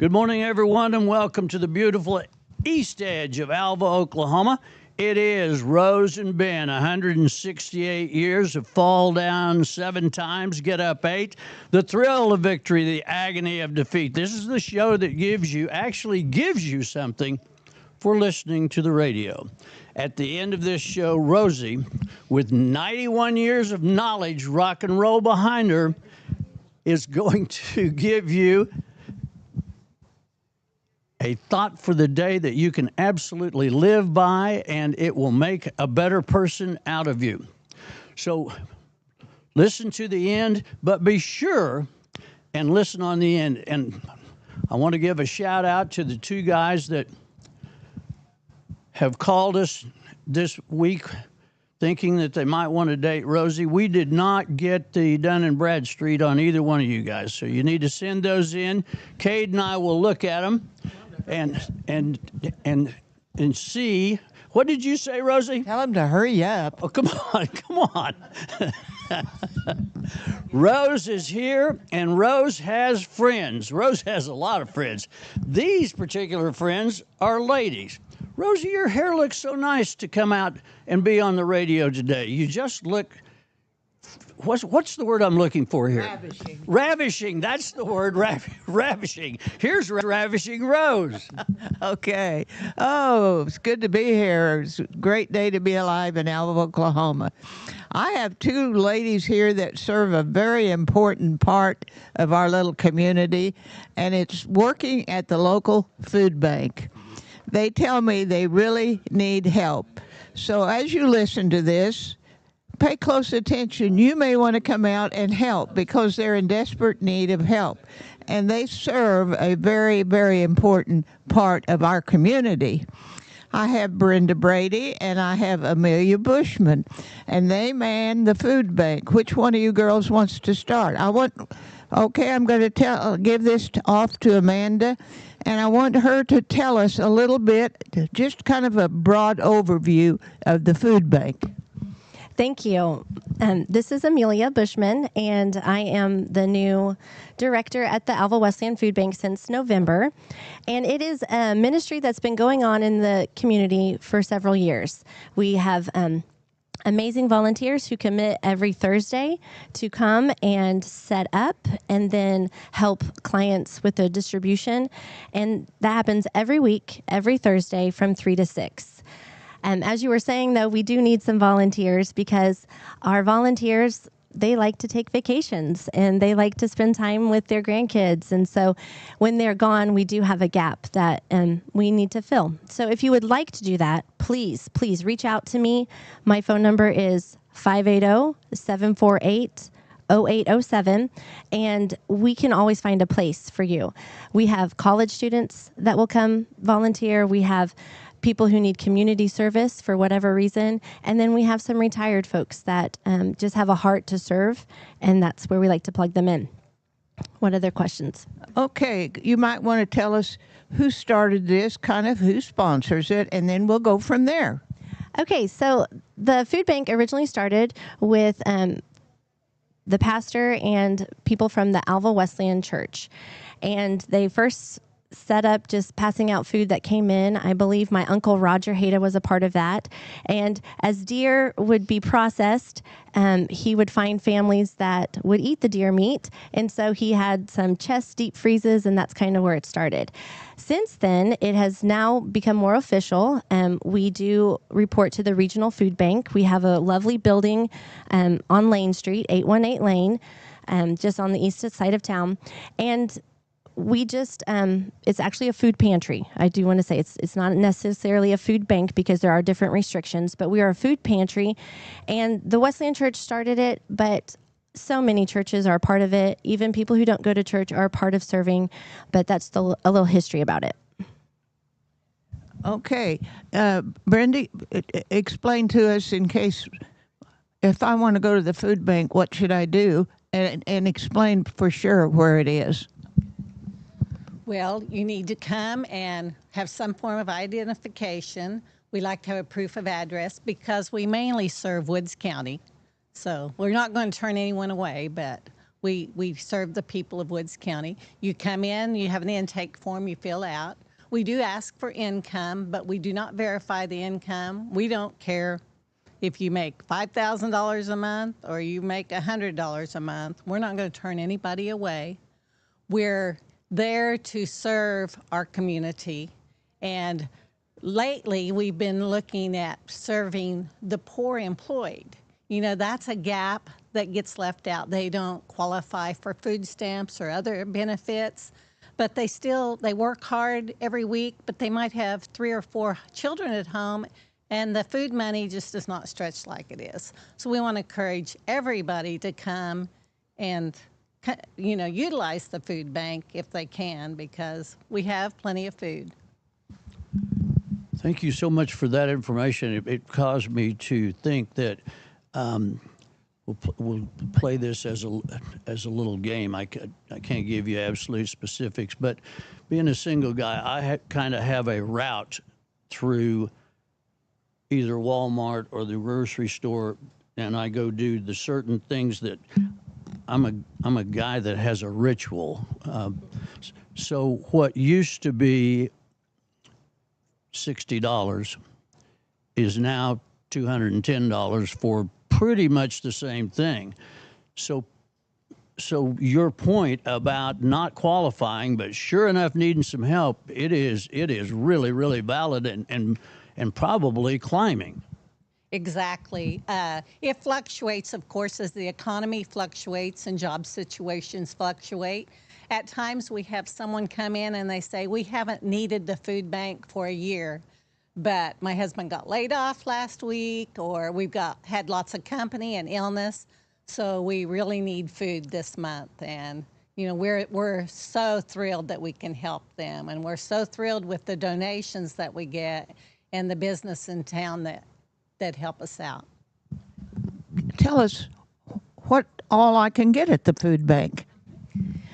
Good morning, everyone, and welcome to the beautiful east edge of Alva, Oklahoma. It is Rose and Ben, 168 years of fall down 7 times, get up 8. The thrill of victory, the agony of defeat. This is the show that gives you something for listening to the radio. At the end of this show, Rosie, with 91 years of knowledge, rock and roll behind her, is going to give you a thought for the day that you can absolutely live by, and it will make a better person out of you. So listen to the end, but be sure and listen on the end. And I want to give a shout out to the 2 guys that have called us this week thinking that they might want to date Rosie. We did not get the Dun & Bradstreet on either one of you guys, so you need to send those in. Cade and I will look at them and see. What did you say, Rosie? Tell him to hurry up. Oh, come on. Rose is here, and Rose has friends. Rose has a lot of friends. These particular friends are ladies. Rosie, your hair looks so nice to come out and be on the radio today. You just look, what's the word I'm looking for here? Ravishing. Ravishing, that's the word, ravishing. Here's Ravishing Rose. Okay. Oh, it's good to be here. It's a great day to be alive in Alva, Oklahoma. I have 2 ladies here that serve a very important part of our little community, and it's working at the local food bank. They tell me they really need help. So as you listen to this, pay close attention. You may want to come out and help because they're in desperate need of help. And they serve a very, very important part of our community. I have Brenda Brady and I have Amelia Bushman, and they man the food bank. Which one of you girls wants to start? I'm going to give this off to Amanda, and I want her to tell us a little bit, just kind of a broad overview of the food bank. Thank you. This is Amelia Bushman, and I am the new director at the Alva Wesleyan Food Bank since November. And it is a ministry that's been going on in the community for several years. We have amazing volunteers who commit every Thursday to come and set up and then help clients with the distribution. And that happens every week, every Thursday from 3 to 6. As you were saying, though, we do need some volunteers because our volunteers, they like to take vacations and they like to spend time with their grandkids. And so when they're gone, we do have a gap that we need to fill. So if you would like to do that, please reach out to me. My phone number is 580-748-0807, and we can always find a place for you. We have college students that will come volunteer. We have people who need community service for whatever reason. And then we have some retired folks that just have a heart to serve, and that's where we like to plug them in. What other questions? Okay, you might want to tell us who started this, kind of who sponsors it, and then we'll go from there. Okay, so the food bank originally started with the pastor and people from the Alva Wesleyan Church. And they first set up just passing out food that came in. I believe my uncle Roger Hayda was a part of that. And as deer would be processed, he would find families that would eat the deer meat. And so he had some chest deep freezes, and that's kind of where it started. Since then, it has now become more official. We do report to the regional food bank. We have a lovely building on Lane Street, 818 Lane, just on the east side of town. And we just, it's actually a food pantry. I do want to say it's not necessarily a food bank because there are different restrictions, but we are a food pantry. And the Wesleyan Church started it, but so many churches are a part of it. Even people who don't go to church are a part of serving, but that's a little history about it. Okay. Brenda, explain to us in case, if I want to go to the food bank, what should I do? And explain for sure where it is. Well, you need to come and have some form of identification. We like to have a proof of address because we mainly serve Woods County. So we're not going to turn anyone away, but We serve the people of Woods County. You come in, you have an intake form you fill out. We do ask for income, but we do not verify the income. We don't care if you make $5,000 a month or you make $100 a month. We're not going to turn anybody away. We're there to serve our community. And lately, we've been looking at serving the poor employed. You know, that's a gap that gets left out. They don't qualify for food stamps or other benefits, but they work hard every week, but they might have 3 or 4 children at home, and the food money just does not stretch like it is. So we want to encourage everybody to come and, you know, utilize the food bank if they can, because we have plenty of food. Thank you so much for that information. It caused me to think that we'll play this as a little game. I can't give you absolute specifics, but being a single guy, I kind of have a route through either Walmart or the grocery store, and I go do the certain things that I'm a guy that has a ritual. So what used to be $60 is now $210 for pretty much the same thing. So your point about not qualifying, but sure enough needing some help, it is really, really valid and probably climbing. Exactly. It fluctuates, of course, as the economy fluctuates and job situations fluctuate. At times we have someone come in and they say, we haven't needed the food bank for a year, but my husband got laid off last week, or we've had lots of company and illness, so we really need food this month. And you know, we're so thrilled that we can help them, and we're so thrilled with the donations that we get and the business in town that help us out. Tell us what all I can get at the food bank.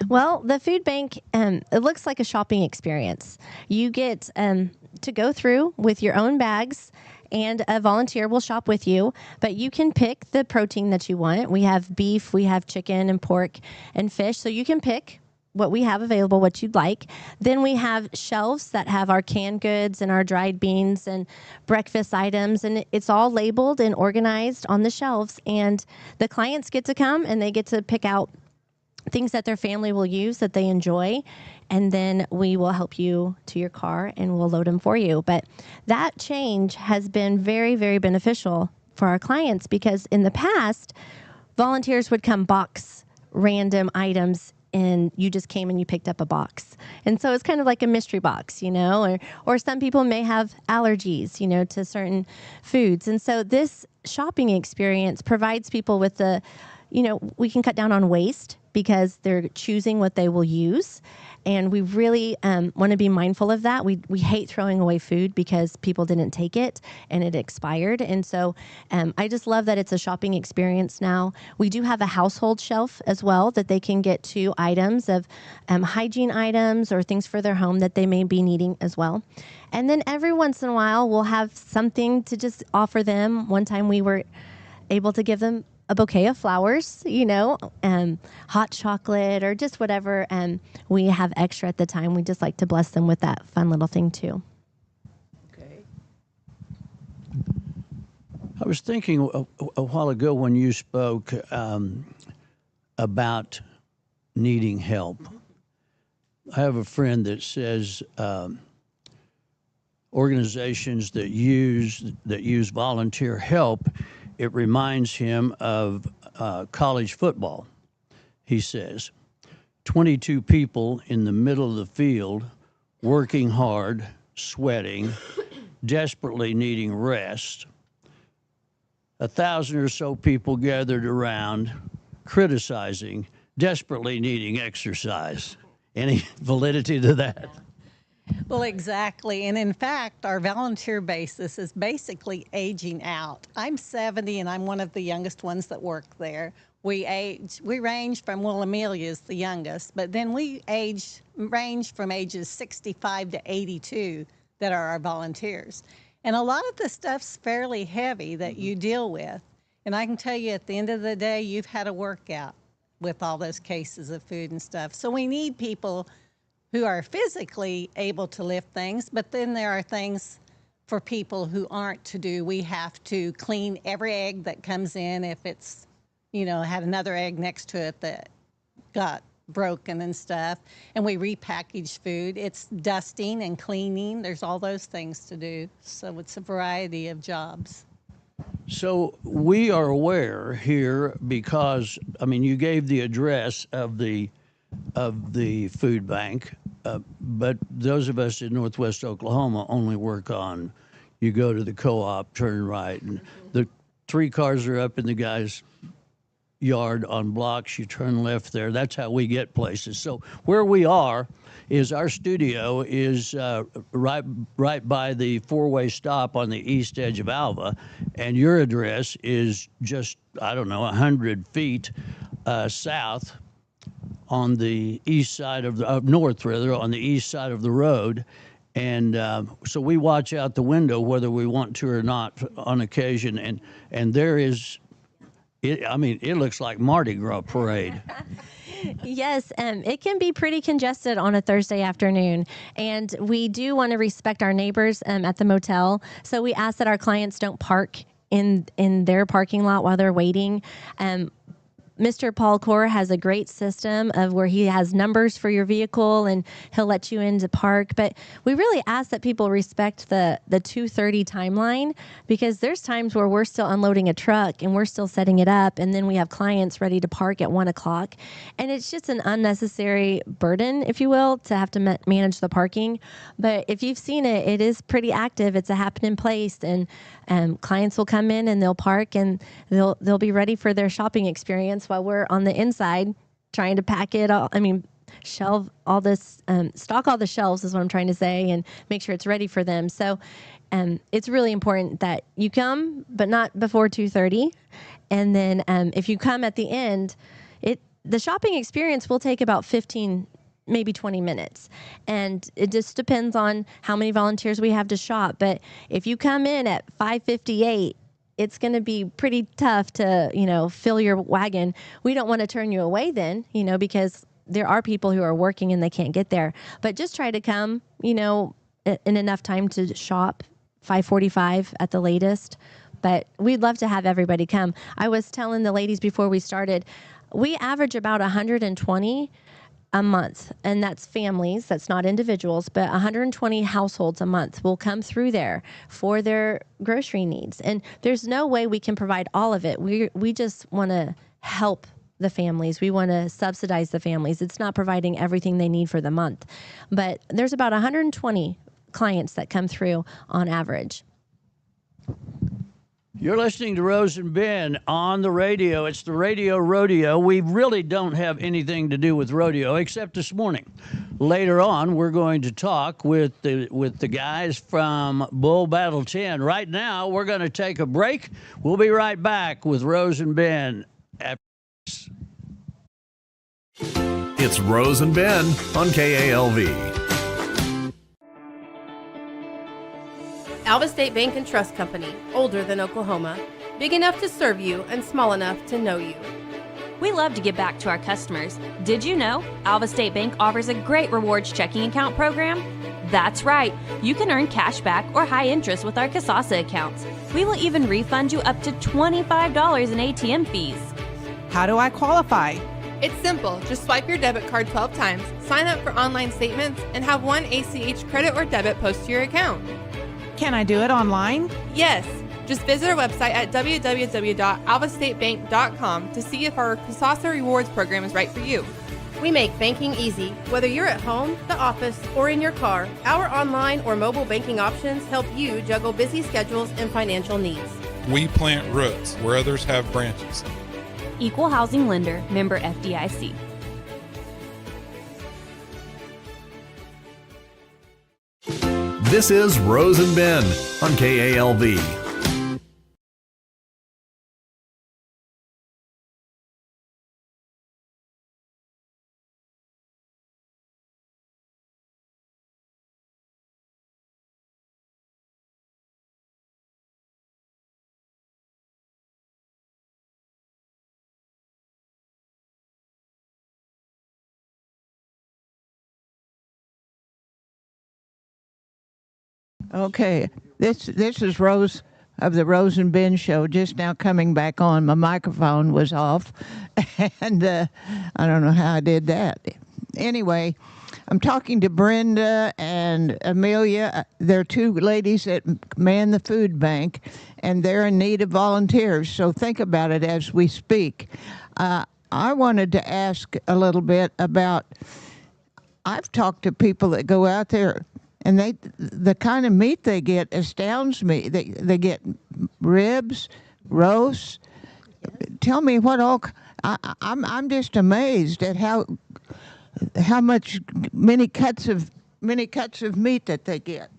Well, the food bank, it looks like a shopping experience. You get to go through with your own bags, and a volunteer will shop with you, but you can pick the protein that you want. We have beef, we have chicken and pork and fish, so you can pick what we have available, what you'd like. Then we have shelves that have our canned goods and our dried beans and breakfast items, and it's all labeled and organized on the shelves. And the clients get to come and they get to pick out things that their family will use that they enjoy, and then we will help you to your car and we'll load them for you. But that change has been very, very beneficial for our clients, because in the past, volunteers would come box random items and you just came and you picked up a box. And so it's kind of like a mystery box, you know, or some people may have allergies, you know, to certain foods. And so this shopping experience provides people with the, you know, we can cut down on waste because they're choosing what they will use. And we really want to be mindful of that. We hate throwing away food because people didn't take it and it expired. And so I just love that it's a shopping experience now. We do have a household shelf as well that they can get to items of hygiene items or things for their home that they may be needing as well. And then every once in a while, we'll have something to just offer them. One time we were able to give them a bouquet of flowers, you know, hot chocolate or just whatever we have extra at the time. We just like to bless them with that fun little thing too. Okay. I was thinking a while ago when you spoke about needing help. I have a friend that says organizations that use volunteer help, it reminds him of college football. He says, 22 people in the middle of the field, working hard, sweating, desperately needing rest. 1,000 or so people gathered around, criticizing, desperately needing exercise. Any validity to that? Well, exactly. And in fact, our volunteer basis is basically aging out. I'm 70 and I'm one of the youngest ones that work there. We range from, well, Amelia's the youngest, but then we range from ages 65 to 82 that are our volunteers. And a lot of the stuff's fairly heavy that you deal with. And I can tell you at the end of the day, you've had a workout. with all those cases of food and stuff. So we need people who are physically able to lift things, but then there are things for people who aren't to do. We have to clean every egg that comes in if it's, had another egg next to it that got broken and stuff. And we repackage food. It's dusting and cleaning. There's all those things to do. So it's a variety of jobs. So we are aware here because, you gave the address of the food bank, but those of us in Northwest Oklahoma only work on, you go to the co-op, turn right, and the 3 cars are up in the guy's yard on blocks. You turn left there. That's how we get places. So where we are is our studio is right by the 4-way stop on the east edge of Alva, and your address is just 100 feet south on the east side of the north, rather, on the east side of the road. And so we watch out the window whether we want to or not on occasion, and there is. It looks like Mardi Gras parade. Yes, it can be pretty congested on a Thursday afternoon, and we do want to respect our neighbors at the motel. So we ask that our clients don't park in their parking lot while they're waiting. Mr. Paul Core has a great system of where he has numbers for your vehicle and he'll let you in to park. But we really ask that people respect the 2:30 timeline, because there's times where we're still unloading a truck and we're still setting it up, and then we have clients ready to park at 1 o'clock. And it's just an unnecessary burden, if you will, to have to manage the parking. But if you've seen it, it is pretty active. It's a happening place, and clients will come in and they'll park and they'll be ready for their shopping experience while we're on the inside trying to pack it all. Shelve all this, stock all the shelves is what I'm trying to say, and make sure it's ready for them. So it's really important that you come, but not before 2:30. And then if you come at the end, the shopping experience will take about 15, maybe 20 minutes. And it just depends on how many volunteers we have to shop. But if you come in at 5:58, it's going to be pretty tough to, fill your wagon. We don't want to turn you away then, because there are people who are working and they can't get there. But just try to come, in enough time to shop, 5:45 at the latest. But we'd love to have everybody come. I was telling the ladies before we started, we average about 120 a month, and that's families, that's not individuals, but 120 households a month will come through there for their grocery needs. And there's no way we can provide all of it. We just want to help the families. We want to subsidize the families. It's not providing everything they need for the month. But there's about 120 clients that come through on average. You're listening to Rose and Ben on the radio. It's the Radio Rodeo. We really don't have anything to do with rodeo except this morning. Later on, we're going to talk with the guys from Bull Battle 10. Right now, we're going to take a break. We'll be right back with Rose and Ben after this. It's Rose and Ben on KALV. Alva State Bank and Trust Company, older than Oklahoma, big enough to serve you and small enough to know you. We love to give back to our customers. Did you know Alva State Bank offers a great rewards checking account program? That's right. You can earn cash back or high interest with our Kasasa accounts. We will even refund you up to $25 in ATM fees. How do I qualify? It's simple. Just swipe your debit card 12 times, sign up for online statements, and have one ACH credit or debit post to your account. Can I do it online? Yes. Just visit our website at www.alvastatebank.com to see if our Kasasa Rewards program is right for you. We make banking easy. Whether you're at home, the office, or in your car, our online or mobile banking options help you juggle busy schedules and financial needs. We plant roots where others have branches. Equal housing lender, member FDIC. This is Rose and Ben on KALV. Okay, this is Rose of the Rose and Ben Show. Just now coming back on. My microphone was off, and I don't know how I did that. Anyway, I'm talking to Brenda and Amelia. They're two ladies that man the food bank, and they're in need of volunteers. So think about it as we speak. I wanted to ask a little bit about. I've talked to people that go out there, and the kind of meat they get astounds me. They get ribs, roasts. Tell me what all. I'm just amazed at how many cuts of meat that they get.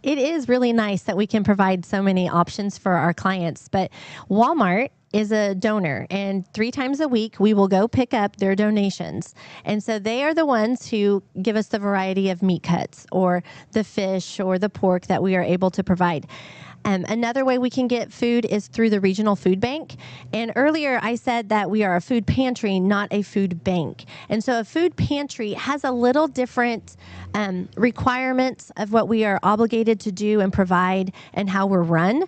It is really nice that we can provide so many options for our clients, but Walmart is a donor, and 3 times a week we will go pick up their donations. And so they are the ones who give us the variety of meat cuts or the fish or the pork that we are able to provide. Another way we can get food is through the regional food bank. And earlier I said that we are a food pantry, not a food bank. And so a food pantry has a little different requirements of what we are obligated to do and provide and how we're run.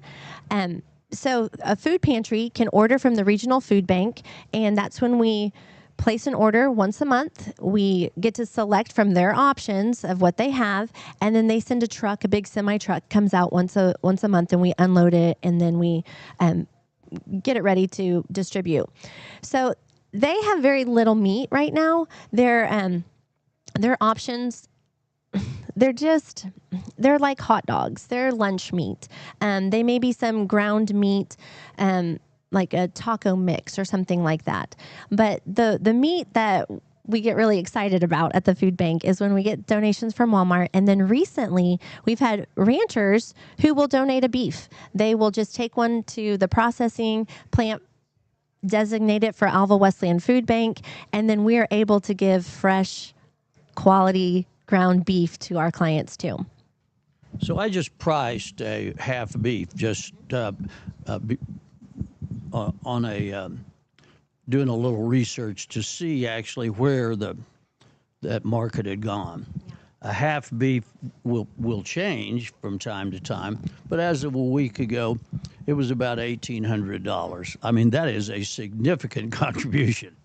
So a food pantry can order from the regional food bank, and that's when we place an order once a month. We get to select from their options of what they have, and then they send a truck, a big semi truck comes out once a month, and we unload it, and then we get it ready to distribute. So they have very little meat right now. Their options, they're like hot dogs. They're lunch meat. They may be some ground meat, like a taco mix or something like that. But the meat that we get really excited about at the food bank is when we get donations from Walmart. And then recently we've had ranchers who will donate a beef. They will just take one to the processing plant, designate it for Alva Wesleyan Food Bank, and then we are able to give fresh quality ground beef to our clients too. So I just priced a half beef, just on a doing a little research to see actually where that market had gone. A half beef will change from time to time, but as of a week ago, it was about $1,800. I mean, that is a significant contribution.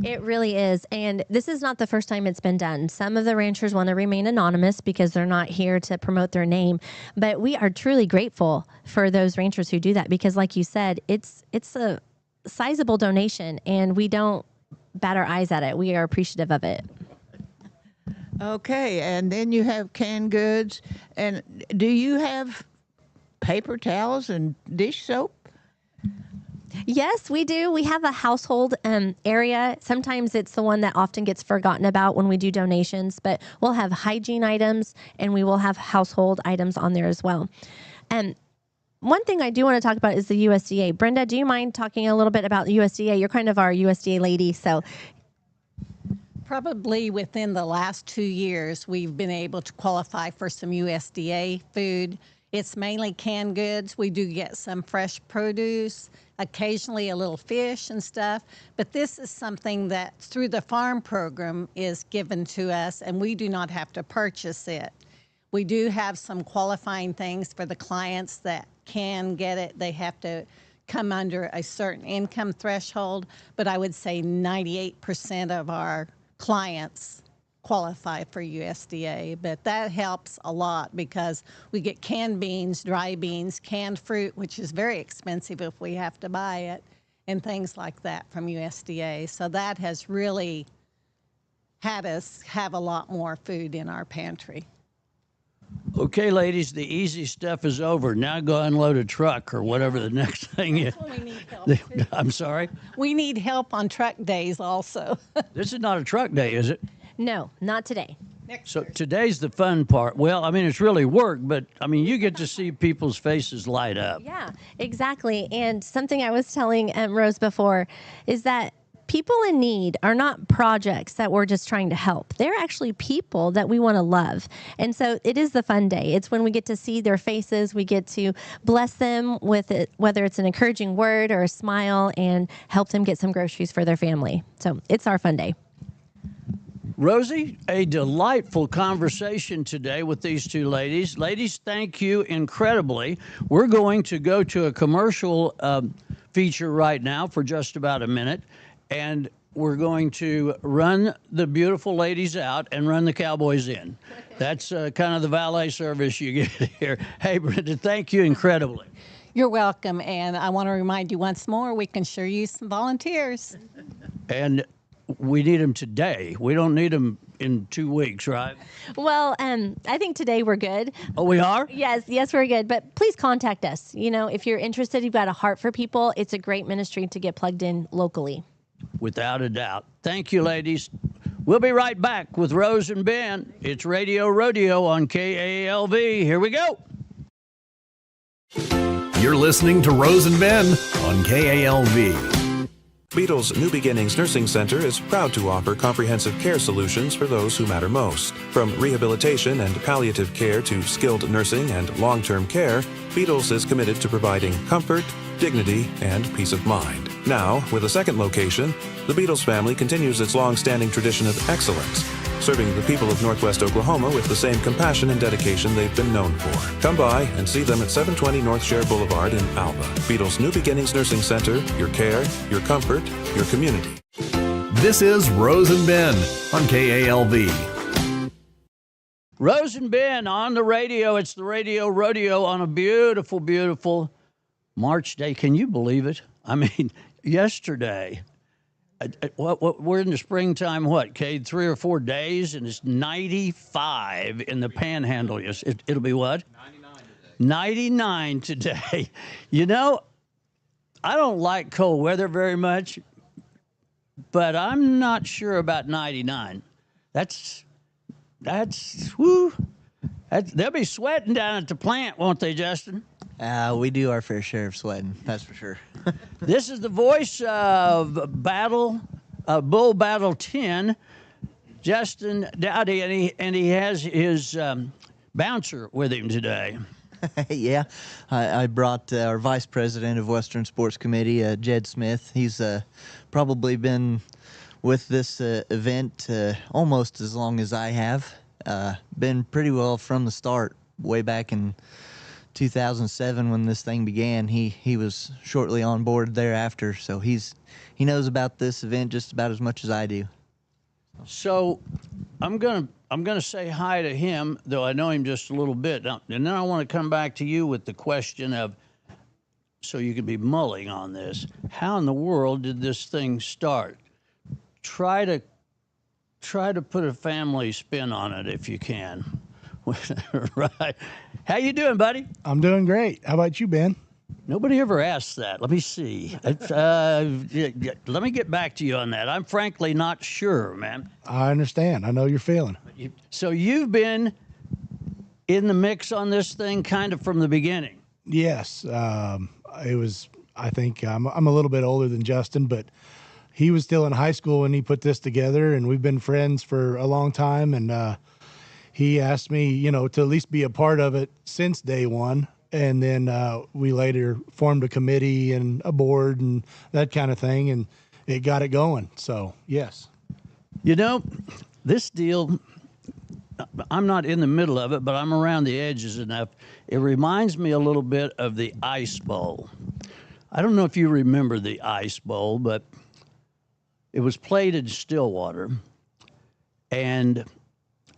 It really is. And this is not the first time it's been done. Some of the ranchers want to remain anonymous because they're not here to promote their name. But we are truly grateful for those ranchers who do that because, like you said, it's a sizable donation, and we don't bat our eyes at it. We are appreciative of it. Okay, and then you have canned goods. And do you have paper towels and dish soap? Yes, we do. We have a household area. Sometimes it's the one that often gets forgotten about when we do donations, but we'll have hygiene items and we will have household items on there as well. One thing I do want to talk about is the USDA. Brenda, do you mind talking a little bit about USDA? You're kind of our USDA lady, so. Probably within the last 2 years, we've been able to qualify for some USDA food. It's mainly canned goods. We do get some fresh produce, occasionally a little fish and stuff. But this is something that through the farm program is given to us, and we do not have to purchase it. We do have some qualifying things for the clients that can get it. They have to come under a certain income threshold, but I would say 98% of our clients qualify for USDA, but that helps a lot because we get canned beans, dry beans, canned fruit, which is very expensive if we have to buy it, and things like that from USDA. So that has really had us have a lot more food in our pantry. Okay, ladies, the easy stuff is over. Now go unload a truck or whatever the next thing is. We need help. I'm sorry? We need help on truck days also. This is not a truck day, is it? No, not today. So today's the fun part. Well, I mean, it's really work, but I mean, you get to see people's faces light up. Yeah, exactly. And something I was telling Rose before is that people in need are not projects that we're just trying to help. They're actually people that we want to love. And so it is the fun day. It's when we get to see their faces. We get to bless them with it, whether it's an encouraging word or a smile, and help them get some groceries for their family. So it's our fun day. Rosie, a delightful conversation today with these two ladies. Ladies, thank you incredibly. We're going to go to a commercial feature right now for just about a minute, and we're going to run the beautiful ladies out and run the cowboys in. That's kind of the valet service you get here. Hey, Brenda, thank you incredibly. You're welcome. And I want to remind you once more, we can sure use some volunteers. And we need them today. We don't need them in 2 weeks, right? Well, I think today we're good. Oh, we are? Yes, we're good. But please contact us. You know, if you're interested, you've got a heart for people, it's a great ministry to get plugged in locally. Without a doubt. Thank you, ladies. We'll be right back with Rose and Ben. It's Radio Rodeo on KALV. Here we go. You're listening to Rose and Ben on KALV. Beatles New Beginnings Nursing Center is proud to offer comprehensive care solutions for those who matter most. From rehabilitation and palliative care to skilled nursing and long-term care, Beatles is committed to providing comfort, dignity, and peace of mind. Now, with a second location, the Beatles family continues its long-standing tradition of excellence, serving the people of Northwest Oklahoma with the same compassion and dedication they've been known for. Come by and see them at 720 North Share Boulevard in Alva. Beatles New Beginnings Nursing Center, your care, your comfort, your community. This is Rose and Ben on KALV. Rose and Ben on the radio. It's the Radio Rodeo on a beautiful, beautiful March day. Can you believe it? I mean, yesterday, we're in the springtime, Cade, 3 or 4 days, and it's 95 in the Panhandle. It'll be what? 99 today. You know, I don't like cold weather very much, but I'm not sure about 99. That's whoo. They'll be sweating down at the plant, won't they, Justin? We do our fair share of sweating, that's for sure. This is the voice of Bull Battle 10, Justin Dowdy, and he has his bouncer with him today. Yeah, I brought our vice president of Western Sports Committee, Jed Smith. He's probably been with this event almost as long as I have. Been pretty well from the start, way back in 2007 when this thing began. He was shortly on board thereafter, so he knows about this event just about as much as I do. So I'm gonna say hi to him, though I know him just a little bit. Now, and then I want to come back to you with the question of, so you could be mulling on this. How in the world did this thing start? Try to put a family spin on it if you can. Right. How you doing, buddy? I'm doing great. How about you, Ben? Nobody ever asked that. Let me see. Let me get back to you on that. I'm frankly not sure, man. I understand. I know your feeling. So you've been in the mix on this thing kind of from the beginning. Yes. It was, I think, I'm a little bit older than Justin, but he was still in high school when he put this together, and we've been friends for a long time, and he asked me, to at least be a part of it since day one. And then we later formed a committee and a board and that kind of thing, and it got it going. So, yes. This deal, I'm not in the middle of it, but I'm around the edges enough. It reminds me a little bit of the Ice Bowl. I don't know if you remember the Ice Bowl, but it was played in Stillwater, and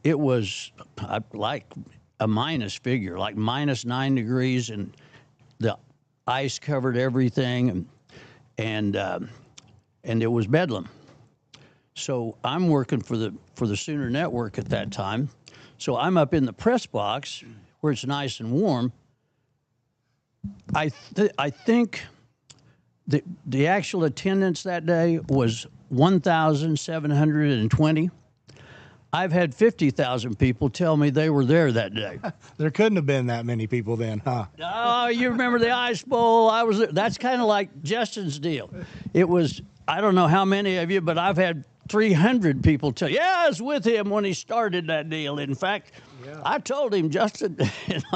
it was like a minus figure, like minus 9 degrees, and the ice covered everything, and it was bedlam. So I'm working for the Sooner Network at that time. So I'm up in the press box where it's nice and warm. I think the actual attendance that day was 1,720. I've had 50,000 people tell me they were there that day. There couldn't have been that many people then, huh? Oh, you remember the Ice Bowl? I was there. That's kind of like Justin's deal. It was, I don't know how many of you, but I've had 300 people tell, yeah, I was with him when he started that deal. In fact, I told him, Justin,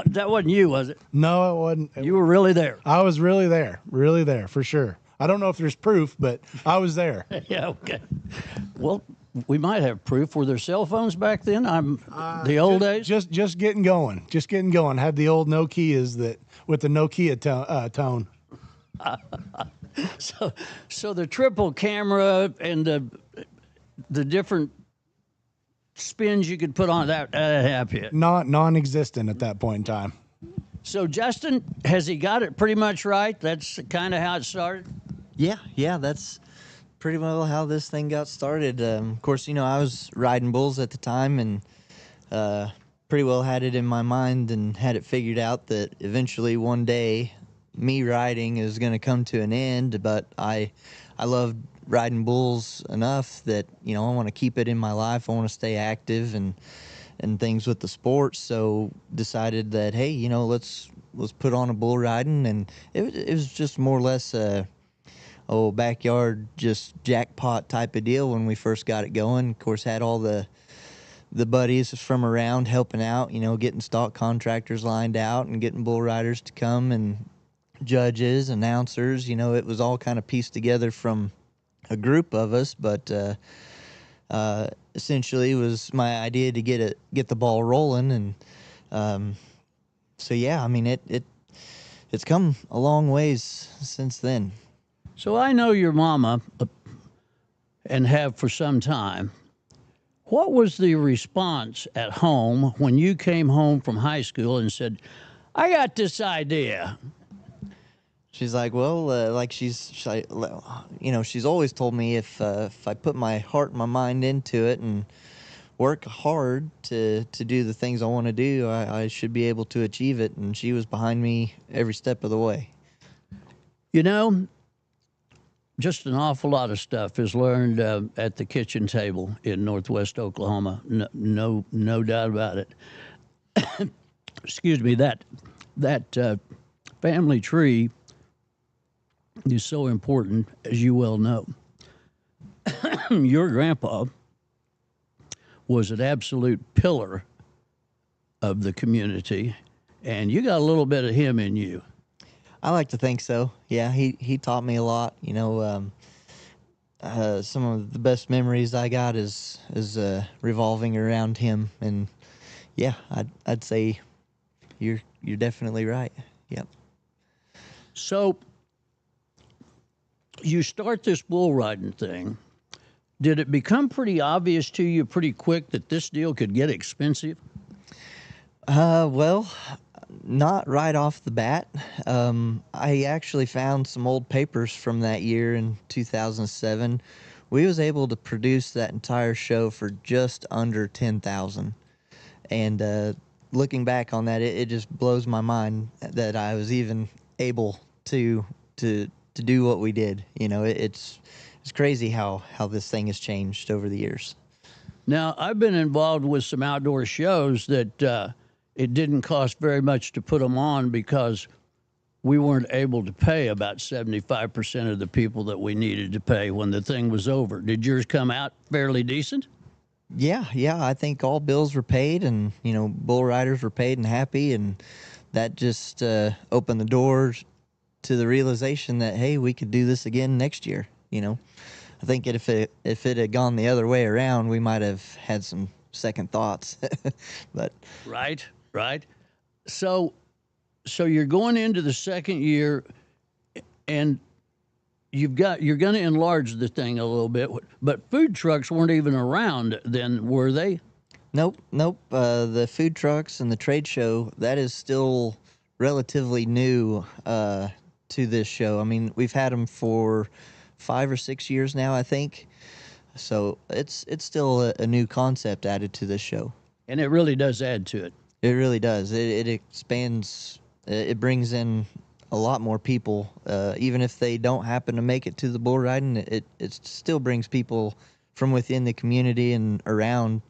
that wasn't you, was it? No, it wasn't. You were really there. I was really there, for sure. I don't know if there's proof, but I was there. Yeah, okay. Well, we might have proof. Were there cell phones back then? The old days. Just getting going. Just getting going. Had the old Nokias that with the Nokia tone. So the triple camera and the different spins you could put on that happy. Non-existent at that point in time. So Justin, has he got it pretty much right? That's kind of how it started. Yeah, that's pretty well how this thing got started. Of course, I was riding bulls at the time and pretty well had it in my mind and had it figured out that eventually one day me riding is going to come to an end. But I loved riding bulls enough that, I want to keep it in my life. I want to stay active and things with the sport. So decided that, hey, let's put on a bull riding. And it was just more or less backyard, just jackpot type of deal when we first got it going. Of course, had all the buddies from around helping out, getting stock contractors lined out and getting bull riders to come and judges, announcers. It was all kind of pieced together from a group of us, but essentially it was my idea to get the ball rolling. And so yeah, I mean it's come a long ways since then. So I know your mama and have for some time. What was the response at home when you came home from high school and said, I got this idea? She's like, well, she's always told me if I put my heart and my mind into it and work hard to do the things I want to do, I should be able to achieve it. And she was behind me every step of the way. Just an awful lot of stuff is learned at the kitchen table in Northwest Oklahoma. No doubt about it. Excuse me. That family tree is so important, as you well know. Your grandpa was an absolute pillar of the community, and you got a little bit of him in you. I like to think so. Yeah, he taught me a lot. Some of the best memories I got is revolving around him. And yeah, I'd say you're definitely right. Yep. So you start this bull riding thing. Did it become pretty obvious to you pretty quick that this deal could get expensive? Well, not right off the bat. I actually found some old papers from that year in 2007. We was able to produce that entire show for just under $10,000. And looking back on that, it just blows my mind that I was even able to do what we did. It's crazy how this thing has changed over the years. Now, I've been involved with some outdoor shows that it didn't cost very much to put them on because we weren't able to pay about 75% of the people that we needed to pay when the thing was over. Did yours come out fairly decent? Yeah. I think all bills were paid, and bull riders were paid and happy, and that just opened the doors to the realization that, hey, we could do this again next year. I think if it had gone the other way around, we might have had some second thoughts. But right. So you're going into the second year, and you're going to enlarge the thing a little bit. But food trucks weren't even around then, were they? Nope. The food trucks and the trade show, that is still relatively new to this show. I mean, we've had them for 5 or 6 years now, I think. So it's still a new concept added to this show. And it really does add to it. It really does. It expands. It brings in a lot more people. Even if they don't happen to make it to the bull riding, it still brings people from within the community and around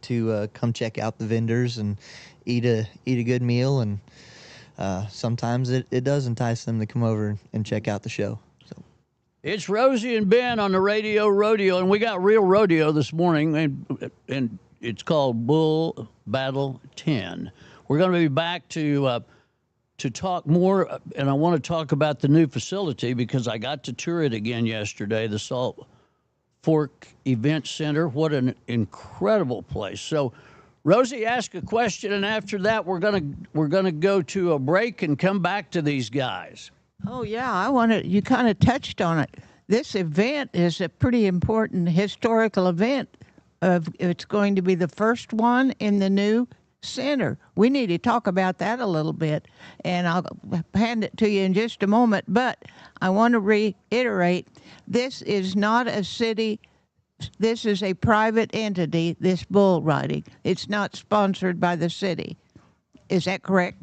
to come check out the vendors and eat a good meal. And sometimes it does entice them to come over and check out the show. It's Rosie and Ben on the Radio Rodeo, and we got real rodeo this morning, and it's called Bull Battle 10. We're going to be back to talk more, and I want to talk about the new facility because I got to tour it again yesterday, the Salt Fork Event Center. What an incredible place. So, Rosie, ask a question, and after that, we're gonna go to a break and come back to these guys. Oh yeah, you kind of touched on it. This event is a pretty important historical event. It's going to be the first one in the new center. We need to talk about that a little bit, and I'll hand it to you in just a moment. But I want to reiterate, this is not a city. This is a private entity, this bull riding. It's not sponsored by the city. Is that correct?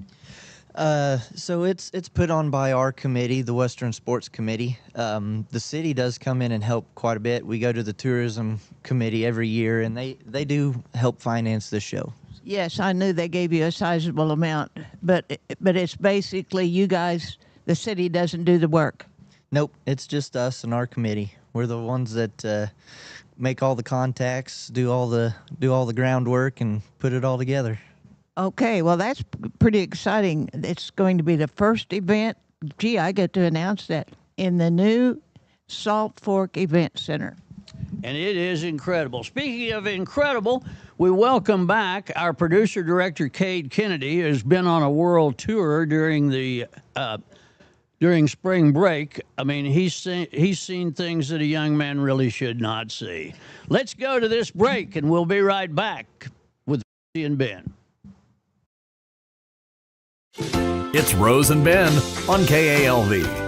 So it's put on by our committee, the Western Sports Committee. The city does come in and help quite a bit. We go to the tourism committee every year, and they do help finance the show. Yes, I knew they gave you a sizable amount, but it's basically you guys, the city doesn't do the work. Nope, it's just us and our committee. We're the ones that make all the contacts, do all the groundwork, and put it all together. Okay, well, that's pretty exciting. It's going to be the first event. Gee, I get to announce that in the new Salt Fork Event Center. And it is incredible. Speaking of incredible, we welcome back our producer-director, Cade Kennedy, who's been on a world tour during spring break. I mean, he's seen things that a young man really should not see. Let's go to this break, and we'll be right back with Rosie and Ben. It's Rose and Ben on KALV.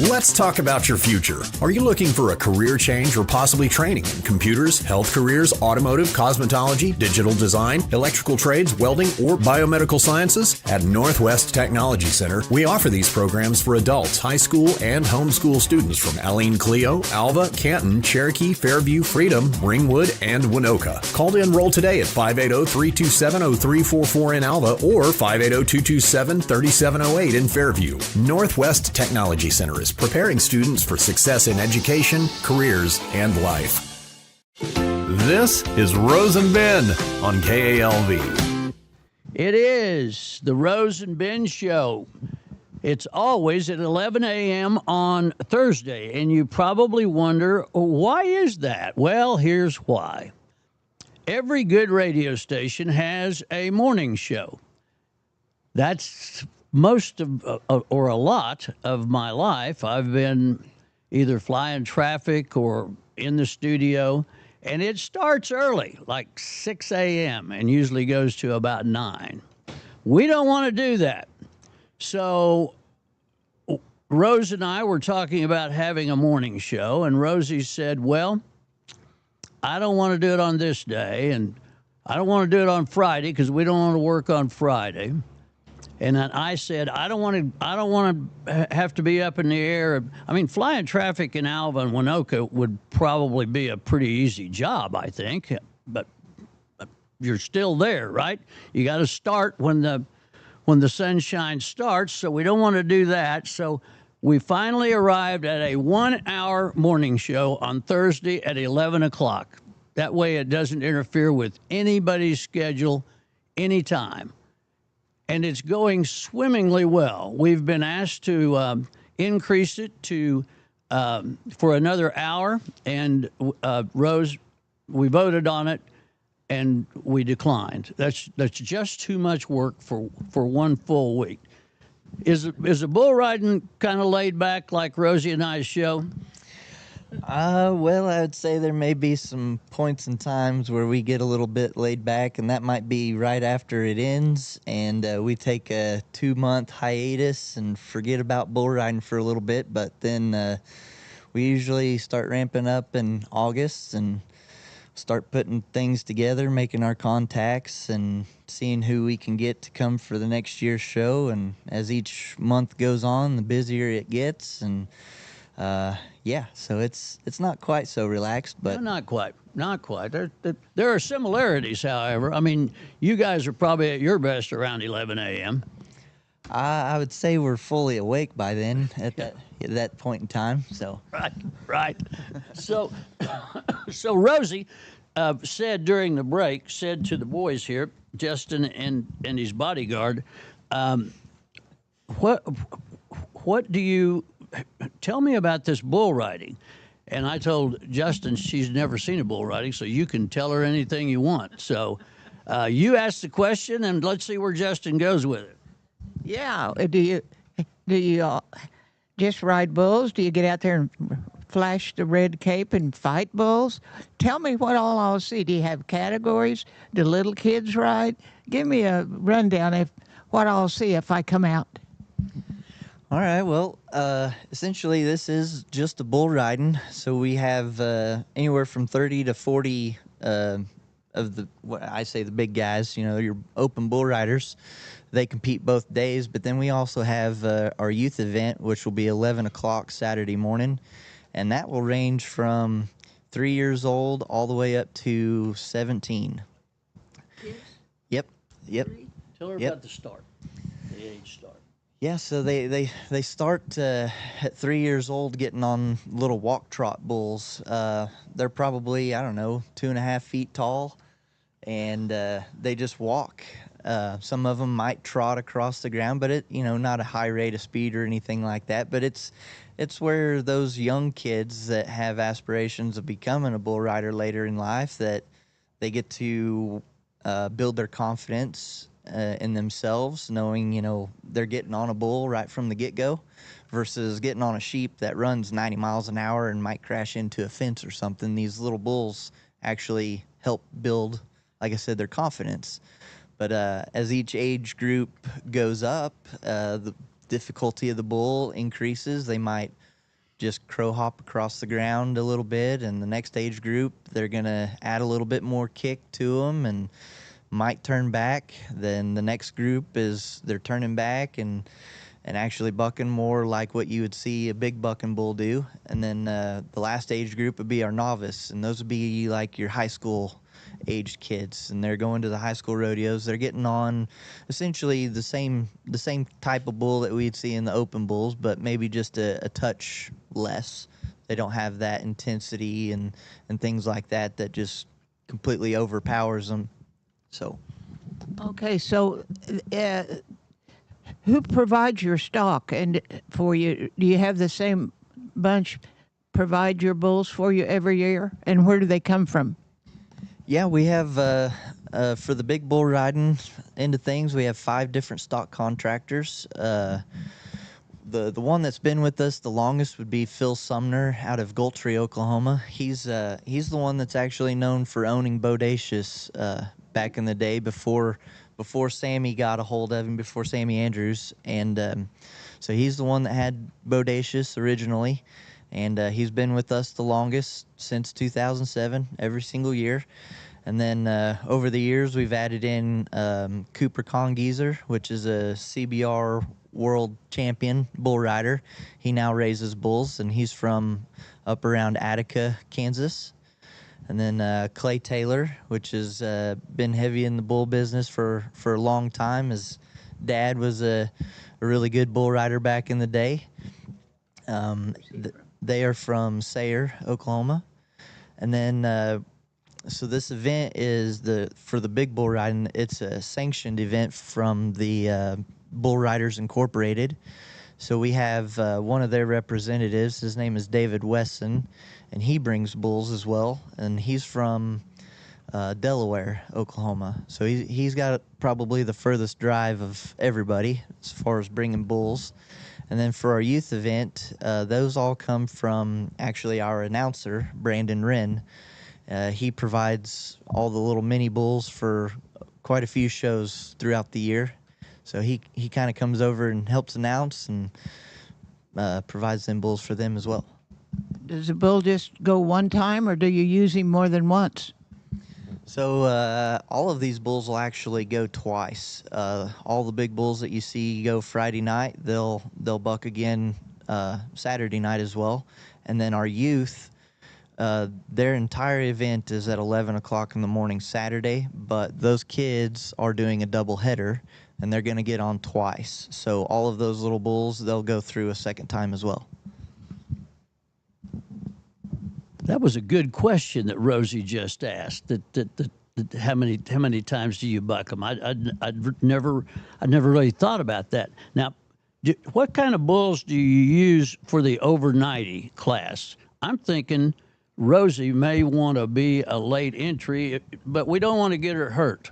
Let's talk about your future. Are you looking for a career change or possibly training in computers, health careers, automotive, cosmetology, digital design, electrical trades, welding, or biomedical sciences? At Northwest Technology Center, we offer these programs for adults, high school, and homeschool students from Alene Clio, Alva, Canton, Cherokee, Fairview, Freedom, Ringwood, and Winoka. Call to enroll today at 580-327-0344 in Alva or 580-227-3708 in Fairview. Northwest Technology Center is preparing students for success in education, careers, and life. This is Rose and Ben on KALV. It is the Rose and Ben Show. It's always at 11 a.m. on Thursday, and you probably wonder, why is that? Well, here's why. Every good radio station has a morning show. That's most of, or a lot of my life. I've been either flying traffic or in the studio, and it starts early, like 6 a.m., and usually goes to about 9. We don't want to do that. So Rose and I were talking about having a morning show, and Rosie said, well, I don't want to do it on this day, and I don't want to do it on Friday because we don't want to work on Friday. And then I said, I don't want to have to be up in the air. I mean, flying traffic in Alva and Winoka would probably be a pretty easy job, I think. But you're still there, right? You got to start when the sunshine starts. So we don't want to do that. So we finally arrived at a 1-hour morning show on Thursday at 11 o'clock. That way it doesn't interfere with anybody's schedule anytime. And it's going swimmingly well. We've been asked to increase it to for another hour, and Rose, we voted on it, and we declined. That's just too much work for one full week. Is the bull riding kind of laid back like Rosie and I's show? Well, I would say there may be some points and times where we get a little bit laid back, and that might be right after it ends, and we take a 2-month hiatus and forget about bull riding for a little bit, but then we usually start ramping up in August and start putting things together, making our contacts, and seeing who we can get to come for the next year's show, and as each month goes on, the busier it gets, and yeah, so it's not quite so relaxed, but no, not quite. There are similarities, however. I mean, you guys are probably at your best around 11 a.m. I would say we're fully awake by then at that point in time. So right. So Rosie said during the break, said to the boys here, Justin and his bodyguard, what do you tell me about this bull riding? And I told Justin she's never seen a bull riding, so you can tell her anything you want. So you ask the question, and let's see where Justin goes with it. Yeah. Do you just ride bulls? Do you get out there and flash the red cape and fight bulls? Tell me what all I'll see. Do you have categories? Do little kids ride? Give me a rundown of what I'll see if I come out. All right. Well, essentially, this is just a bull riding. So we have anywhere from 30 to 40 of the what I say the big guys. You know, your open bull riders. They compete both days. But then we also have our youth event, which will be 11 o'clock Saturday morning, and that will range from 3 years old all the way up to 17. Yep. Tell her about the start, the age start. Yeah, so they start at 3 years old getting on little walk trot bulls. They're probably, I don't know, 2.5 feet tall, and they just walk. Some of them might trot across the ground, but not a high rate of speed or anything like that. But it's where those young kids that have aspirations of becoming a bull rider later in life, that they get to build their confidence in themselves, knowing, they're getting on a bull right from the get-go versus getting on a sheep that runs 90 miles an hour and might crash into a fence or something. These little bulls actually help build, like I said, their confidence. But as each age group goes up, the difficulty of the bull increases. They might just crow hop across the ground a little bit, and the next age group, they're going to add a little bit more kick to them and might turn back. Then the next group is they're turning back and actually bucking more like what you would see a big bucking bull do. And then the last age group would be our novice, and those would be like your high school aged kids, and they're going to the high school rodeos. They're getting on essentially the same type of bull that we'd see in the open bulls, but maybe just a touch less. They don't have that intensity and things like that just completely overpowers them. So, okay, so who provides your stock and for you? Do you have the same bunch provide your bulls for you every year, and where do they come from? Yeah, we have for the big bull riding end of things, we have 5 different stock contractors. The one that's been with us the longest would be Phil Sumner out of Goldtree, Oklahoma. He's the one that's actually known for owning Bodacious back in the day before Sammy got a hold of him, before Sammy Andrews. And so he's the one that had Bodacious originally, and he's been with us the longest since 2007, every single year. And then over the years, we've added in Cooper Congeezer, which is a CBR world champion bull rider. He now raises bulls, and he's from up around Attica, Kansas. And then Clay Taylor, which has been heavy in the bull business for a long time. His dad was a really good bull rider back in the day. They are from Sayre, Oklahoma. And then, so this event is for the big bull riding. It's a sanctioned event from the Bull Riders Incorporated. So we have one of their representatives. His name is David Wesson, and he brings bulls as well. And he's from Delaware, Oklahoma. So he's got probably the furthest drive of everybody as far as bringing bulls. And then for our youth event, those all come from actually our announcer, Brandon Wren. He provides all the little mini bulls for quite a few shows throughout the year. So he kind of comes over and helps announce and provides them bulls for them as well. Does the bull just go one time, or do you use him more than once? So all of these bulls will actually go twice. All the big bulls that you see go Friday night, they'll buck again Saturday night as well. And then our youth, their entire event is at 11 o'clock in the morning Saturday, but those kids are doing a double header, and they're going to get on twice. So all of those little bulls, they'll go through a second time as well. That was a good question that Rosie just asked. That how many times do you buck them? I'd never really thought about that. Now, what kind of bulls do you use for the over 90 class? I'm thinking Rosie may want to be a late entry, but we don't want to get her hurt.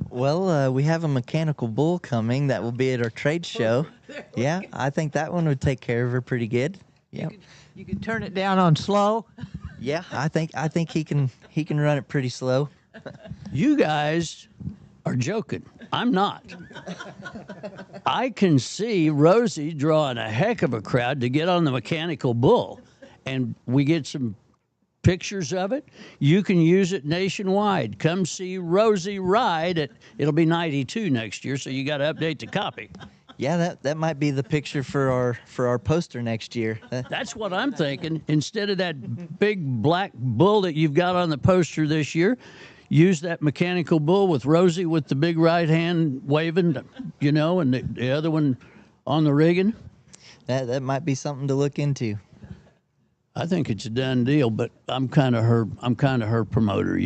Well, we have a mechanical bull coming that will be at our trade show. Yeah, I think that one would take care of her pretty good. Yeah. You can turn it down on slow. Yeah, I think he can run it pretty slow. You guys are joking. I'm not. I can see Rosie drawing a heck of a crowd to get on the mechanical bull, and we get some pictures of it. You can use it nationwide. Come see Rosie ride. It'll be 92 next year, so you got to update the copy. Yeah, that might be the picture for our poster next year. That's what I'm thinking. Instead of that big black bull that you've got on the poster this year, use that mechanical bull with Rosie with the big right hand waving, and the other one on the rigging. That might be something to look into. I think it's a done deal, but I'm kind of her promoter,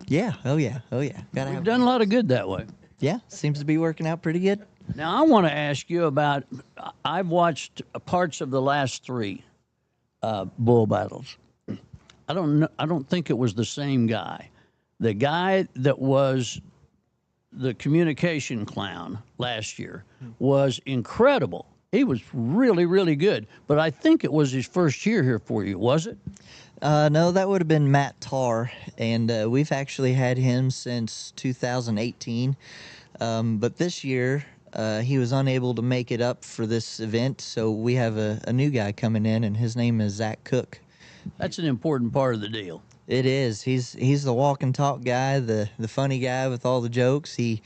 Yeah. Oh yeah. We've done a lot of good that way. Yeah, seems to be working out pretty good. Now I want to ask you about. I've watched parts of the last 3 bull battles. I don't think it was the same guy. The guy that was the communication clown last year was incredible. He was really, really good. But I think it was his first year here for you, was it? No, that would have been Matt Tarr, and we've actually had him since 2018. But this year, he was unable to make it up for this event, so we have a new guy coming in, and his name is Zach Cook. That's an important part of the deal. It is. He's the walk and talk guy, the funny guy with all the jokes. He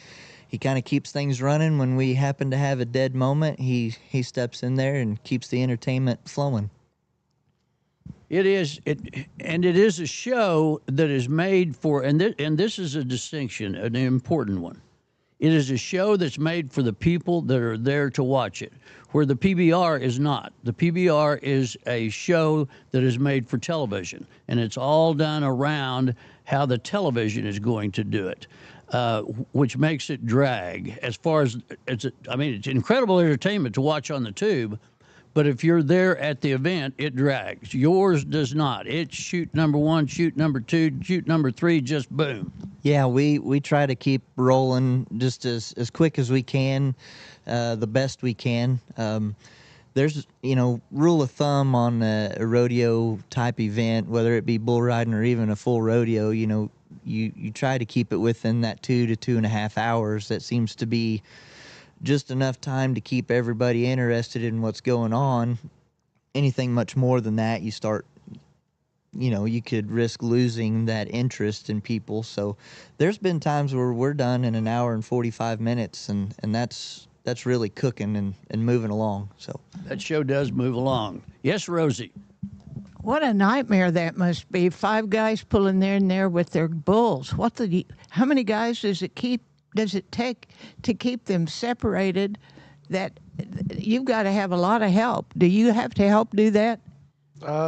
kind of keeps things running. When we happen to have a dead moment, he steps in there and keeps the entertainment flowing. It is a show that is made for, and this is a distinction, an important one. It is a show that's made for the people that are there to watch it, where the PBR is not. The PBR is a show that is made for television, and it's all done around how the television is going to do it, which makes it drag. As far as it's incredible entertainment to watch on the tube, but if you're there at the event, it drags. Yours does not. It's shoot number 1, shoot number 2, shoot number 3, just boom. Yeah, we try to keep rolling just as quick as we can, the best we can. There's, rule of thumb on a rodeo type event, whether it be bull riding or even a full rodeo, you try to keep it within that 2 to 2.5 hours. That seems to be just enough time to keep everybody interested in what's going on. Anything much more than that, you start, you could risk losing that interest in people. So there's been times where we're done in 1 hour and 45 minutes, and that's really cooking and moving along. So that show does move along. Yes, Rosie. What a nightmare that must be. 5 guys pulling in there with their bulls. How many guys does it take to keep them separated? That you've got to have a lot of help. Do you have to help do that?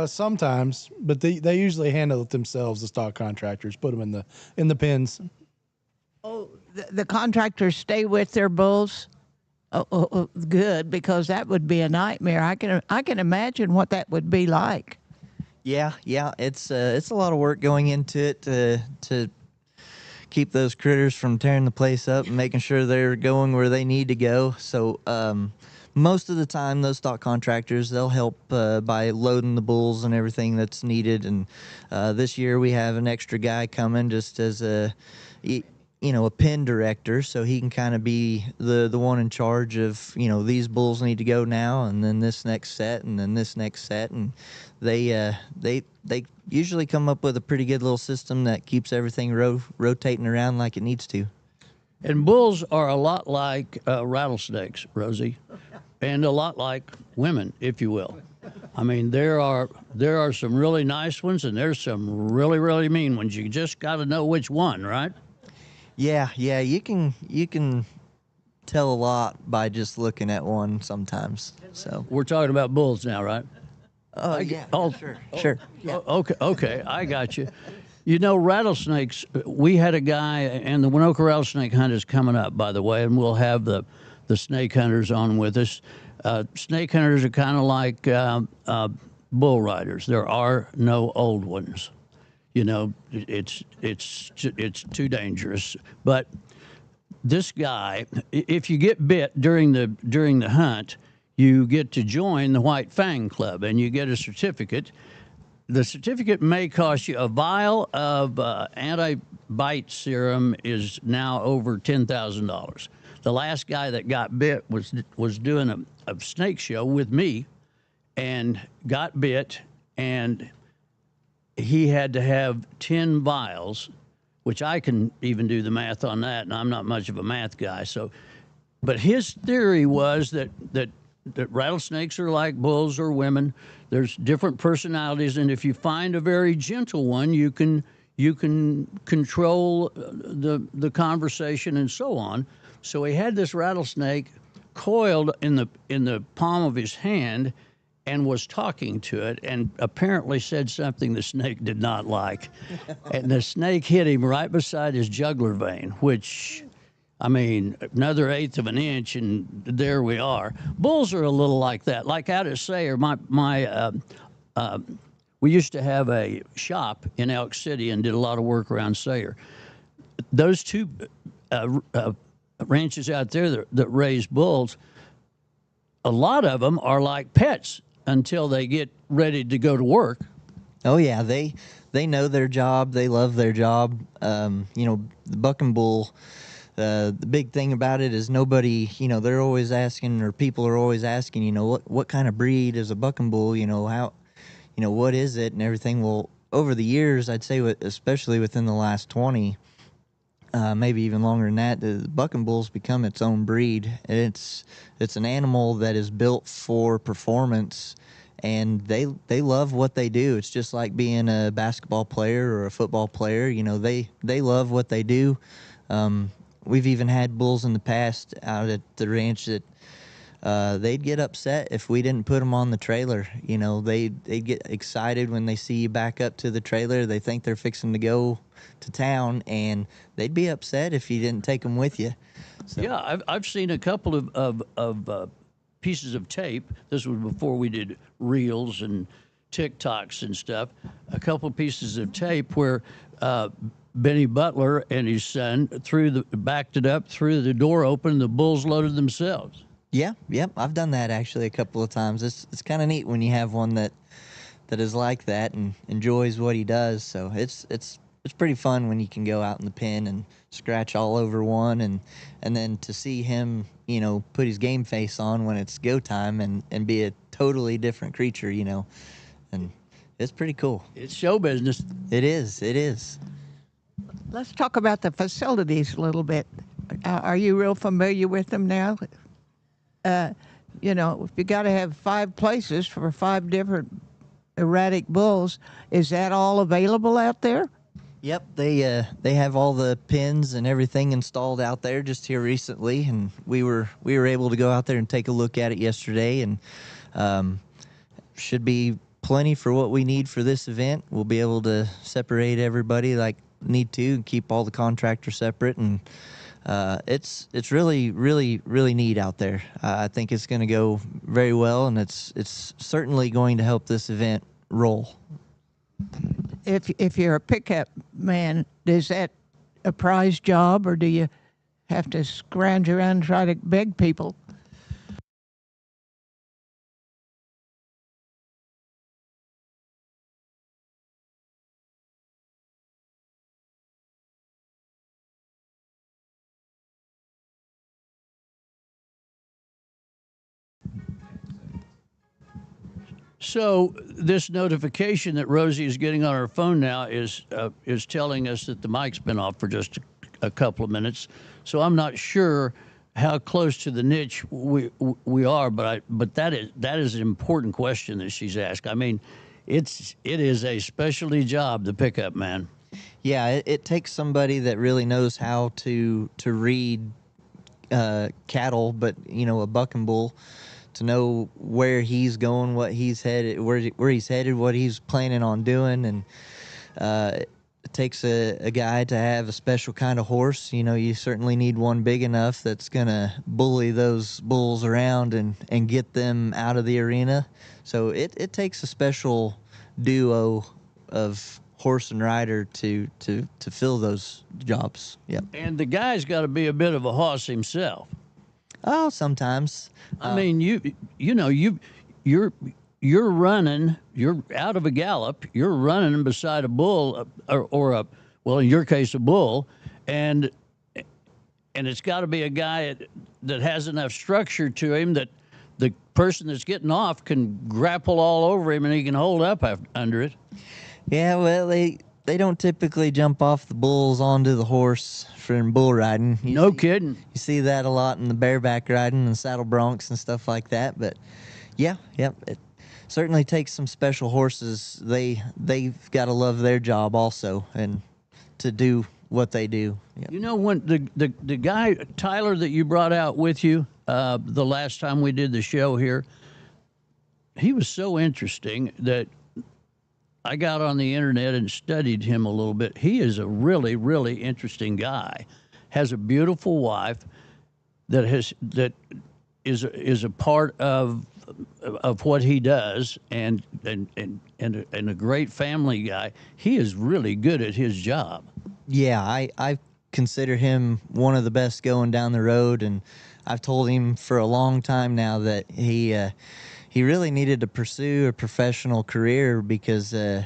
Sometimes, but they usually handle it themselves. The stock contractors put them in the pens. Oh, the contractors stay with their bulls. Oh, good, because that would be a nightmare. I can imagine what that would be like. Yeah, it's a lot of work going into it to keep those critters from tearing the place up and making sure they're going where they need to go. So most of the time, those stock contractors, they'll help by loading the bulls and everything that's needed. And this year we have an extra guy coming just as a pen director, so he can kind of be the one in charge of, these bulls need to go now, and then this next set, and then this next set. And they usually come up with a pretty good little system that keeps everything rotating around like it needs to. And bulls are a lot like rattlesnakes, Rosie, and a lot like women, if you will. I mean, there are some really nice ones, and there's some really, really mean ones. You just got to know which one, right? Yeah, you can tell a lot by just looking at one sometimes. So we're talking about bulls now, right? Oh, yeah. Oh, sure. Yeah. Okay, I got you. Rattlesnakes, we had a guy, and the Winoka Rattlesnake Hunt is coming up, by the way, and we'll have the snake hunters on with us. Snake hunters are kind of like bull riders. There are no old ones. You know, it's too dangerous. But this guy, if you get bit during the hunt, you get to join the White Fang Club, and you get a certificate. The certificate may cost you. A vial of anti-bite serum is now over $10,000. The last guy that got bit was doing a snake show with me, and got bit, and he had to have 10 vials, which I can even do the math on that, and I'm not much of a math guy. So, but his theory was that rattlesnakes are like bulls or women. There's different personalities, and if you find a very gentle one, you can control the conversation and so on. So he had this rattlesnake coiled in the palm of his hand, and was talking to it, and apparently said something the snake did not like. And the snake hit him right beside his jugular vein, which, I mean, another eighth of an inch, and there we are. Bulls are a little like that. Like out at Sayre, we used to have a shop in Elk City and did a lot of work around Sayre. Those two ranches out there that raise bulls, a lot of them are like pets until they get ready to go to work. Oh yeah, they know their job. They love their job. You know, the buck and bull. The big thing about it is nobody, you know, they're always asking, or people are always asking, you know, what kind of breed is a buck and bull? You know, how, you know, what is it and everything. Well, over the years, I'd say, especially within the last 20, maybe even longer than that, the buck and bull's become its own breed. It's an animal that is built for performance, and they love what they do. It's just like being a basketball player or a football player. You know, they love what they do. We've even had bulls in the past out at the ranch that they'd get upset if we didn't put them on the trailer. You know, they'd get excited when they see you back up to the trailer. They think they're fixing to go to town, and they'd be upset if you didn't take them with you. So. Yeah, I've seen a couple of pieces of tape. This was before we did reels and TikToks and stuff. A couple of pieces of tape where Benny Butler and his son backed it up, threw the door open, the bulls loaded themselves. Yeah, yep, I've done that actually a couple of times. It's kind of neat when you have one that is like that and enjoys what he does. So it's pretty fun when you can go out in the pen and scratch all over one, and then to see him, you know, put his game face on when it's go time and be a totally different creature, you know, and it's pretty cool. It's show business. It is. Let's talk about the facilities a little bit. Are you real familiar with them now? You know, if you got to have 5 places for 5 different erratic bulls, is that all available out there? Yep, they have all the pins and everything installed out there just here recently, and we were able to go out there and take a look at it yesterday, and should be plenty for what we need for this event. We'll be able to separate everybody like need to and keep all the contractors separate, and it's really neat out there. I think it's going to go very well, and it's certainly going to help this event roll. If you're a pickup man, is that a prize job, or do you have to scrounge around and try to beg people? So this notification that Rosie is getting on her phone now is telling us that the mic's been off for just a couple of minutes. So I'm not sure how close to the niche we are, but that is an important question that she's asked. I mean, it is a specialty job, the pickup man. Yeah, it takes somebody that really knows how to read cattle, but you know, a buck and bull, to know where he's going, what he's headed, where he's headed, what he's planning on doing, and it takes a guy to have a special kind of horse. You know, you certainly need one big enough that's going to bully those bulls around and get them out of the arena. So it takes a special duo of horse and rider to fill those jobs. Yep. And the guy's got to be a bit of a hoss himself. Oh, sometimes. I mean, you're running, you're out of a gallop, you're running beside a bull well, in your case, a bull, and it's got to be a guy that has enough structure to him that the person that's getting off can grapple all over him and he can hold up under it. Yeah, well, they don't typically jump off the bulls onto the horse for bull riding. No kidding. You see that a lot in the bareback riding and saddle broncs and stuff like that. But yeah, it certainly takes some special horses. They've got to love their job also and to do what they do. Yep. You know, when the guy Tyler that you brought out with you the last time we did the show here, he was so interesting that I got on the internet and studied him a little bit. He is a really, really interesting guy. Has a beautiful wife that is a part of what he does, and a great family guy. He is really good at his job. Yeah, I consider him one of the best going down the road, and I've told him for a long time now that he really needed to pursue a professional career because to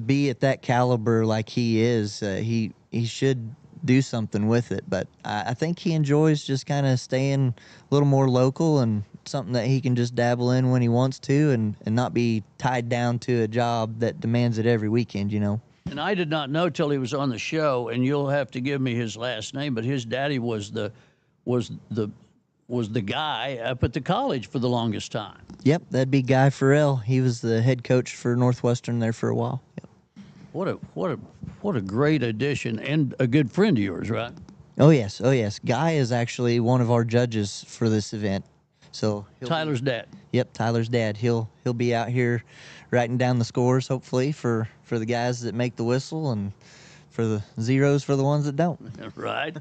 be at that caliber like he is, he should do something with it. But I think he enjoys just kind of staying a little more local and something that he can just dabble in when he wants to and not be tied down to a job that demands it every weekend, you know. And I did not know till he was on the show, and you'll have to give me his last name, but his daddy was the guy up at the college for the longest time. Yep, that'd be Guy Farrell. He was the head coach for Northwestern there for a while. Yep. What a great addition, and a good friend of yours, right? Oh yes. Guy is actually one of our judges for this event. So Tyler's dad. Yep, Tyler's dad. He'll be out here writing down the scores, hopefully, for the guys that make the whistle and for the zeros for the ones that don't. Right.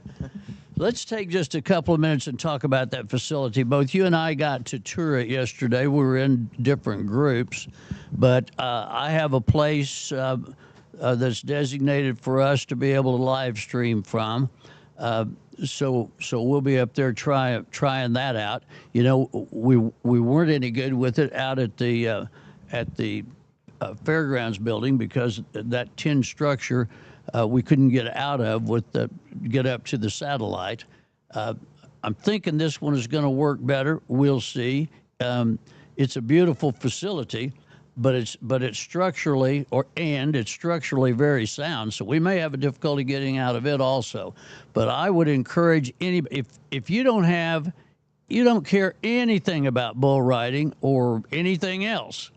Let's take just a couple of minutes and talk about that facility. Both you and I got to tour it yesterday. We were in different groups, but I have a place that's designated for us to be able to live stream from. So we'll be up there trying that out. You know, we weren't any good with it out at the fairgrounds building because that tin structure we couldn't get out of get up to the satellite. I'm thinking this one is going to work better. We'll see. It's a beautiful facility, but it's structurally very sound. So we may have a difficulty getting out of it also. But I would encourage if you don't care anything about bull riding or anything else,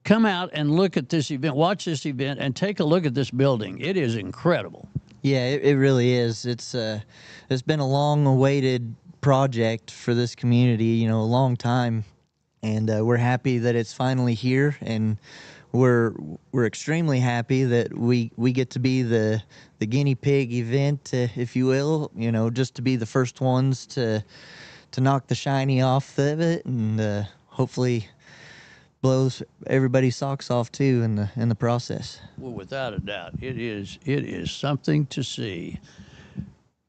come out and look at this event, watch this event, and take a look at this building. It is incredible. Yeah, it really is. It's been a long-awaited project for this community, you know, a long time, and we're happy that it's finally here, and we're extremely happy that we get to be the guinea pig event, if you will, you know, just to be the first ones to knock the shiny off of it, and hopefully blows everybody's socks off too in the process. Well, without a doubt, it is something to see.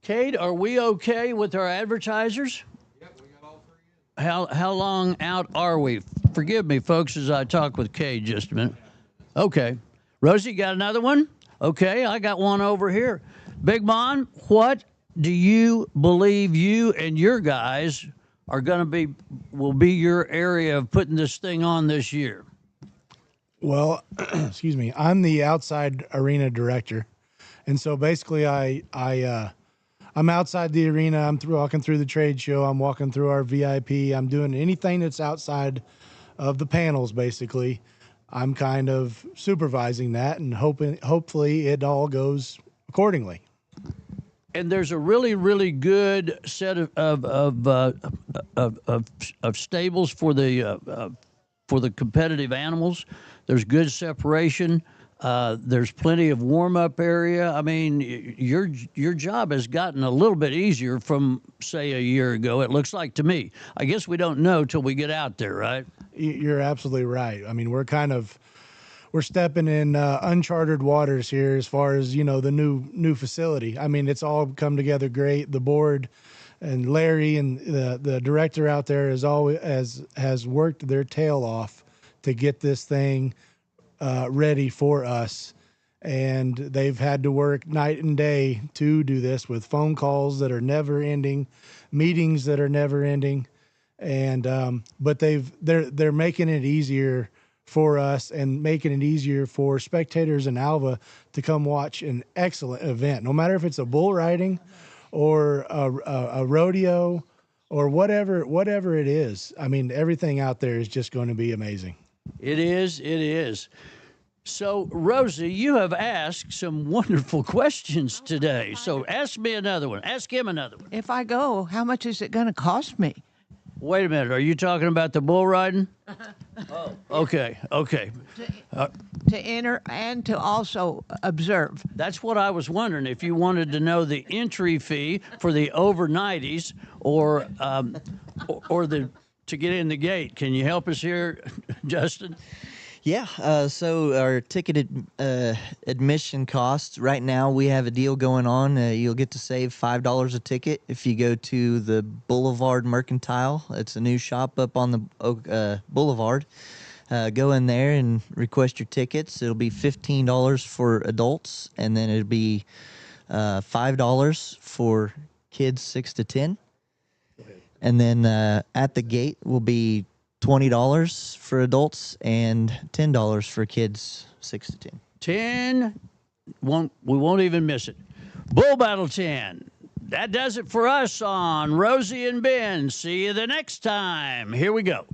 Cade, are we okay with our advertisers? Yep, we got all three. How long out are we? Forgive me, folks, as I talk with Cade just a minute. Okay. Rosie, got another one? Okay, I got one over here. Big Mon, what do you believe you and your guys will be your area of putting this thing on this year? Well, excuse me. I'm the outside arena director, and so basically, I'm outside the arena. I'm walking through the trade show. I'm walking through our VIP. I'm doing anything that's outside of the panels. Basically, I'm kind of supervising that and hopefully, it all goes accordingly. And there's a really, really good set of stables for the competitive animals. There's good separation. There's plenty of warm-up area. I mean, your job has gotten a little bit easier from, say, a year ago. It looks like to me. I guess we don't know till we get out there, right? You're absolutely right. I mean, we're stepping in uncharted waters here as far as, the new facility. I mean, it's all come together great. The board and Larry and the director out there has worked their tail off to get this thing ready for us. And they've had to work night and day to do this with phone calls that are never ending, meetings that are never ending. And but they're making it easier for us and making it easier for spectators in Alva to come watch an excellent event, no matter if it's a bull riding or a rodeo or whatever it is. I mean, everything out there is just going to be amazing. It is. So, Rosie, you have asked some wonderful questions today. So ask me another one. Ask him another one. If I go, how much is it going to cost me? Wait a minute. Are you talking about the bull riding? Oh, okay. To enter and to also observe. That's what I was wondering. If you wanted to know the entry fee for the overnighties or to get in the gate. Can you help us here, Justin? Yeah, so our ticketed admission costs, right now we have a deal going on. You'll get to save $5 a ticket if you go to the Boulevard Mercantile. It's a new shop up on the Boulevard. Go in there and request your tickets. It'll be $15 for adults, and then it'll be $5 for kids 6 to 10. And then at the gate will be $20 for adults and $10 for kids 6 to 10. 10, we won't even miss it. Bull Battle 10. That does it for us on Rosie and Ben. See you the next time. Here we go.